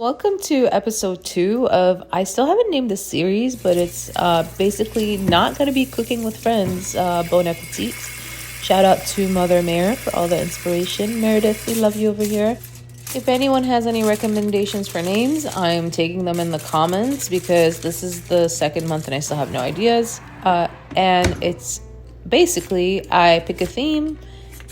Welcome to episode 2 of, I still haven't named the series, but it's basically not going to be cooking with friends. Bon appetit. Shout out to Mother Mare for all the inspiration. Meredith, we love you over here. If anyone has any recommendations for names, I'm taking them in the comments because this is the second month and I still have no ideas. And it's basically, I pick a theme,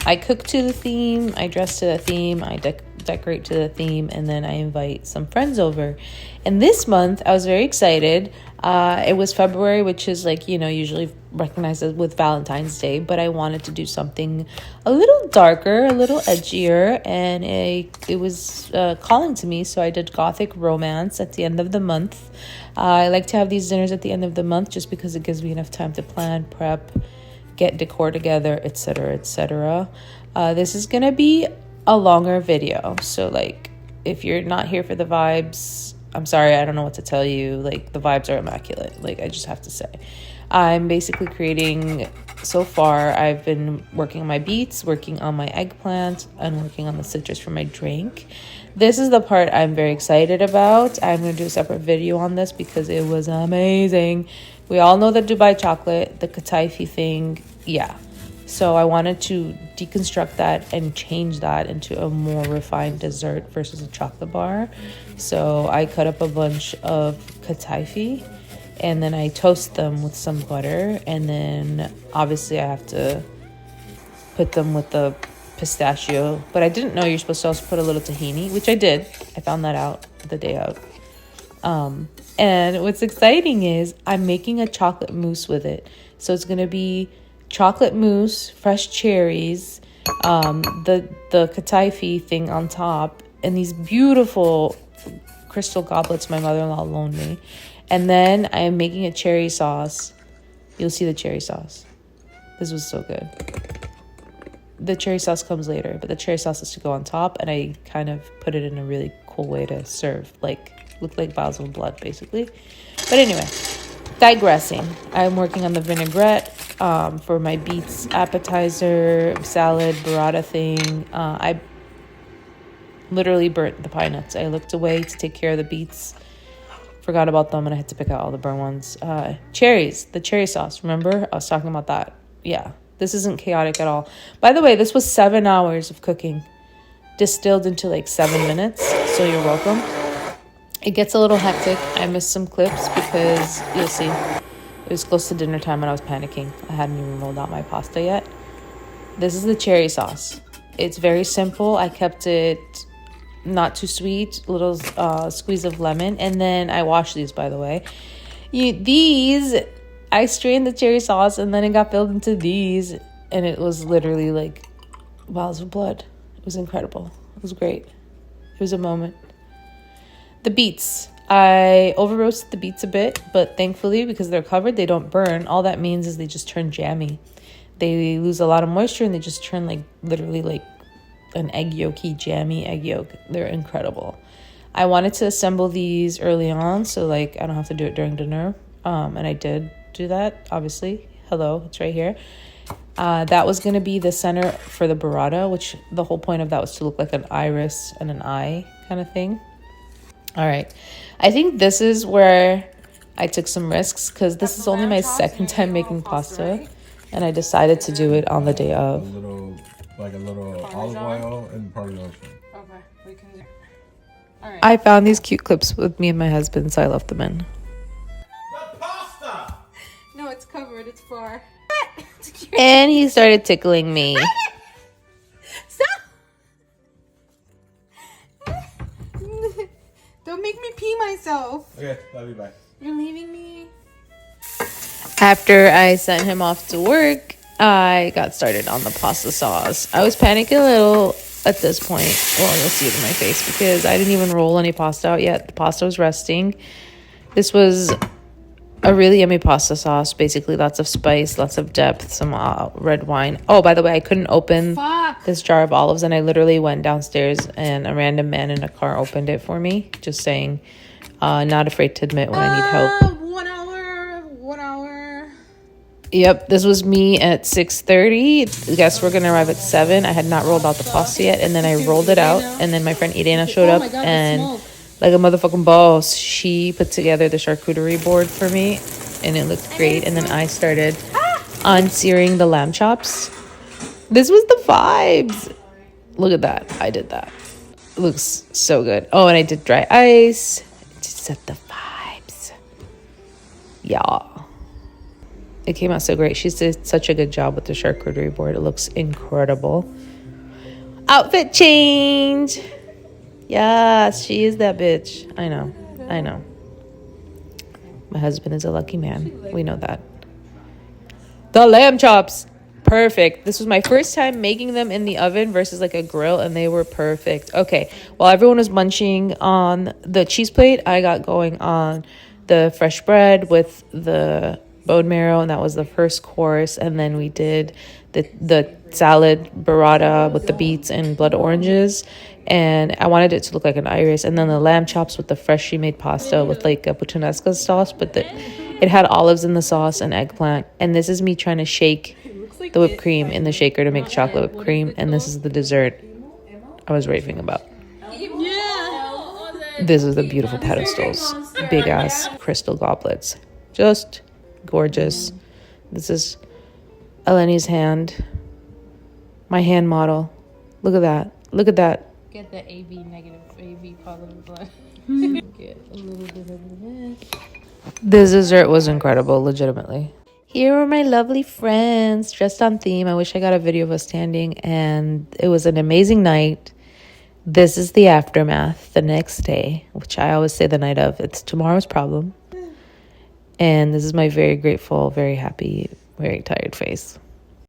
I cook to the theme, I dress to the theme, I decorate to the theme, and then I invite some friends over. And this month I was very excited. It was February, which is usually recognized as with Valentine's Day, but I wanted to do something a little darker, a little edgier, and it was calling to me, so I did Gothic Romance at the end of the month. I like to have these dinners at the end of the month just because it gives me enough time to plan, prep, get decor together, etc., etc. This is gonna be a longer video, so if you're not here for the vibes, I'm sorry, I don't know what to tell you. The vibes are immaculate, I just have to say. I'm basically creating, so far I've been working on my beets, working on my eggplant, and working on the citrus for my drink. This is the part I'm very excited about. I'm going to do a separate video on this because it was amazing. We all know the Dubai chocolate, the kataifi thing, yeah. So I wanted to deconstruct that and change that into a more refined dessert versus a chocolate bar. So I cut up a bunch of kataifi and then I toast them with some butter. And then obviously I have to put them with the pistachio. But I didn't know you're supposed to also put a little tahini, which I did. I found that out the day of. And what's exciting is I'm making a chocolate mousse with it. So it's going to be chocolate mousse, fresh cherries, the kataifi thing on top, and these beautiful crystal goblets my mother-in-law loaned me. And then I am making a cherry sauce. You'll see the cherry sauce. This was so good. The cherry sauce comes later, but the cherry sauce is to go on top, and I kind of put it in a really cool way to serve, look like vials of blood, basically. But anyway, digressing. I'm working on the vinaigrette for my beets appetizer, salad, burrata thing. I literally burnt the pine nuts. I looked away to take care of the beets, forgot about them, and I had to pick out all the burnt ones. Cherries, the cherry sauce. Remember? I was talking about that. Yeah, this isn't chaotic at all. By the way, this was 7 hours of cooking, distilled into 7 minutes, so you're welcome. It gets a little hectic. I missed some clips because you'll see. It was close to dinner time and I was panicking. I hadn't even rolled out my pasta yet. This is the cherry sauce. It's very simple. I kept it not too sweet, a little squeeze of lemon. And then I washed these, by the way. I strained the cherry sauce and then it got filled into these. And it was literally vials of blood. It was incredible. It was great. It was a moment. The beets. I over roasted the beets a bit, but thankfully, because they're covered, they don't burn. All that means is they just turn jammy. They lose a lot of moisture and they just turn literally an egg yolky, jammy egg yolk. They're incredible. I wanted to assemble these early on, so I don't have to do it during dinner. And I did do that, obviously. Hello, it's right here. That was going to be the center for the burrata, which the whole point of that was to look like an iris and an eye kind of thing. All right. I think this is where I took some risks because this is only my second time making pasta, and I decided to do it on the day of. A little olive oil and parmesan. Okay, we can do. All right. I found these cute clips with me and my husband, so I left them in. The pasta! No, it's covered. It's far. And he started tickling me. Stop! Don't make me pee myself. Okay, love you, bye. You're leaving me. After I sent him off to work, I got started on the pasta sauce. I was panicking a little at this point. Well, you'll see it in my face because I didn't even roll any pasta out yet. The pasta was resting. This was a really yummy pasta sauce. Basically, lots of spice, lots of depth, some red wine. Oh, by the way, I couldn't open this jar of olives, and I literally went downstairs, and a random man in a car opened it for me. Just saying, not afraid to admit when I need help. 1 hour. Yep, this was me at 6:30. Guests were going to arrive at 7. I had not rolled out the pasta yet, and then I rolled it out, and then my friend Irena showed up and like a motherfucking boss. She put together the charcuterie board for me, and it looked great. And then I started on searing the lamb chops. This was the vibes. Look at that. I did that. It looks so good. Oh, and I did dry ice to set the vibes. Yeah. It came out so great. She did such a good job with the charcuterie board. It looks incredible. Outfit change. Yes, she is that bitch. I know. I know. My husband is a lucky man. We know that. The lamb chops. Perfect. This was my first time making them in the oven versus like a grill, and they were perfect. Okay. While everyone was munching on the cheese plate, I got going on the fresh bread with the bone marrow, and that was the first course. And then we did the salad burrata with the beets and blood oranges, and I wanted it to look like an iris. And then the lamb chops with the freshly made pasta with like a puttanesca sauce, but it had olives in the sauce and eggplant. And this is me trying to shake the whipped cream in the shaker to make chocolate whipped cream, and this is the dessert I was raving about. This is the beautiful pedestals, big ass crystal goblets, just gorgeous. This is Eleni's hand, my hand model. Look at that. Look at that. Get the AB negative, AB positive blood. Get a little bit of this. This dessert was incredible, legitimately. Here are my lovely friends, dressed on theme. I wish I got a video of us standing, and it was an amazing night. This is the aftermath, the next day, which I always say the night of. It's tomorrow's problem. And this is my very grateful, very happy, very tired face.